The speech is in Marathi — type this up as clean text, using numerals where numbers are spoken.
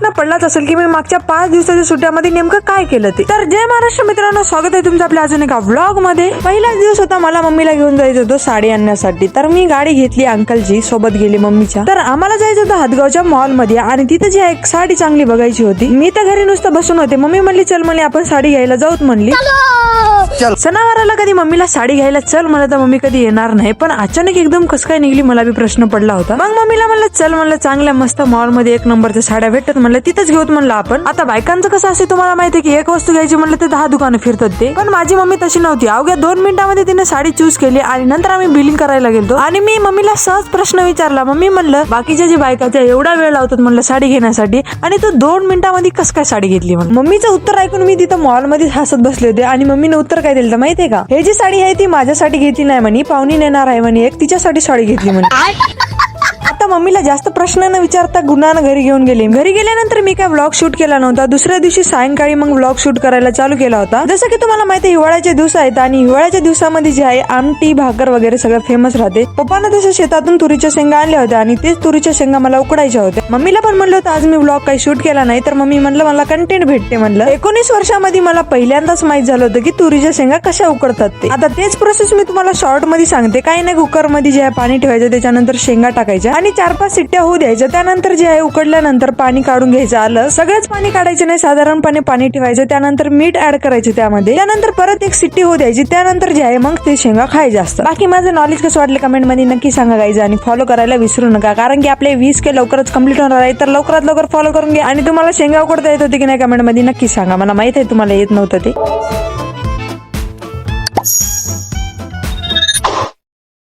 प्रश्न पडलाच असेल की मी मागच्या 5 दिवसाच्या सुट्ट्यामध्ये नेमकं काय केलं ते. तर जय महाराष्ट्र मित्रांनो, स्वागत आहे तुमचं आपल्या अजून एका व्लॉग मध्ये. पहिलाच दिवस होता, मला मम्मीला घेऊन जायचं होतं साडी आणण्यासाठी. तर मी गाडी घेतली अंकलची सोबत गेली मम्मीच्या. तर आम्हाला जायचं होतं हातगावच्या मॉल मध्ये आणि तिथे जी एक साडी चांगली बघायची होती. मी तर घरी नुसतं बसून होते. मम्मी म्हणली चल म्हणली आपण साडी घ्यायला जाऊत म्हणली. सणावाराला कधी मम्मीला साडी घ्यायला चल म्हणलं तर मम्मी कधी येणार नाही, पण अचानक एकदम कसं काय निघली मला बी प्रश्न पडला होता. मग मम्मीला म्हणलं चल म्हणलं चांगल्या मस्त मॉल मध्ये 1 नंबरच्या साड्या भेटतात म्हणलं, तिथंच घेऊत म्हणलं आपण. आता बायकांचं कसं असते तुम्हाला माहिती आहे की एक वस्तू घ्यायची म्हणलं ते 10 दुकानं फिरतात ते. पण माझी मम्मी तशी नव्हती. अवघ्या 2 मिनिटांमध्ये तिने साडी चूज केली आणि नंतर आम्ही बिलिंग करायला गेलो आणि मी मम्मीला सहज प्रश्न विचारला, मम्मी म्हणलं बाकीच्या जे बायकाच्या एवढा वेळ लावतात म्हणलं साडी घेण्यासाठी आणि तू 2 मिनिटांमध्ये कसं काय साडी घेतली म्हणून. मम्मीचं उत्तर ऐकून मी तिथं मॉल मध्ये हसत बसले होते आणि मम्मीने उत्तर काय दिलं माहितीये का, हे जी साडी आहे ती माझ्यासाठी घेतली नाही म्हणे, पाहुणी नेणार आहे म्हणे, एक तिच्यासाठी साडी घेतली म्हणे. आता मम्मीला जास्त प्रश्न न विचारता गुणानं घरी घेऊन गेले. घरी गेल्यानंतर मी काय व्लॉग शूट केला नव्हता. दुसऱ्या दिवशी सायंकाळी मग व्लॉग शूट करायला चालू केला होता. जसं की तुम्हाला माहिती आहे हिवाळ्याचे दिवस आहेत आणि हिवाळ्याच्या दिवसामध्ये जे आहे आमटी भाकर वगैरे सगळं फेमस राहते. पप्पांना तसं शेतातून तुरीच्या शेंगा आणल्या होत्या आणि तेच तुरीच्या शेंगा मला उकडायच्या होत्या. मम्मीला पण म्हणलं होतं आज मी व्लॉग काही शूट केला नाही, तर मम्मी म्हणलं मला कंटेंट भेटते म्हणलं. 19 वर्षामध्ये मला पहिल्यांदाच माहित झालं होतं की तुरीच्या शेंगा कशा उकडतात ते. आता तेच प्रोसेस मी तुम्हाला शॉर्ट मध्ये सांगते. काही नाही, कुकर मध्ये जे आहे पाणी ठेवायचं, त्याच्यानंतर शेंगा टाकायच्या आणि 4-5 शिट्ट्या होऊ द्यायचं. त्यानंतर जे आहे उकडल्यानंतर पाणी काढून घ्यायचं. आलं सगळंच पाणी काढायचं नाही, साधारणपणे पाणी ठेवायचं. त्यानंतर मीठ ऍड करायचं त्यामध्ये. त्यानंतर परत 1 शिट्टी होऊ द्यायची. त्यानंतर जे आहे मग ते शेंगा खायचे असतात. बाकी माझं नॉलेज कसं वाटलं कमेंट मध्ये नक्की सांगा गाईज आणि फॉलो करायला विसरू नका, कारण की आपले 20K लवकरच कंप्लीट होणार आहे. तर लवकरात लवकर फॉलो करून घ्या आणि तुम्हाला शेंगा उकडता येत होती की नाही कमेंट मध्ये नक्की सांगा. मला माहित आहे तुम्हाला येत नव्हतं ते.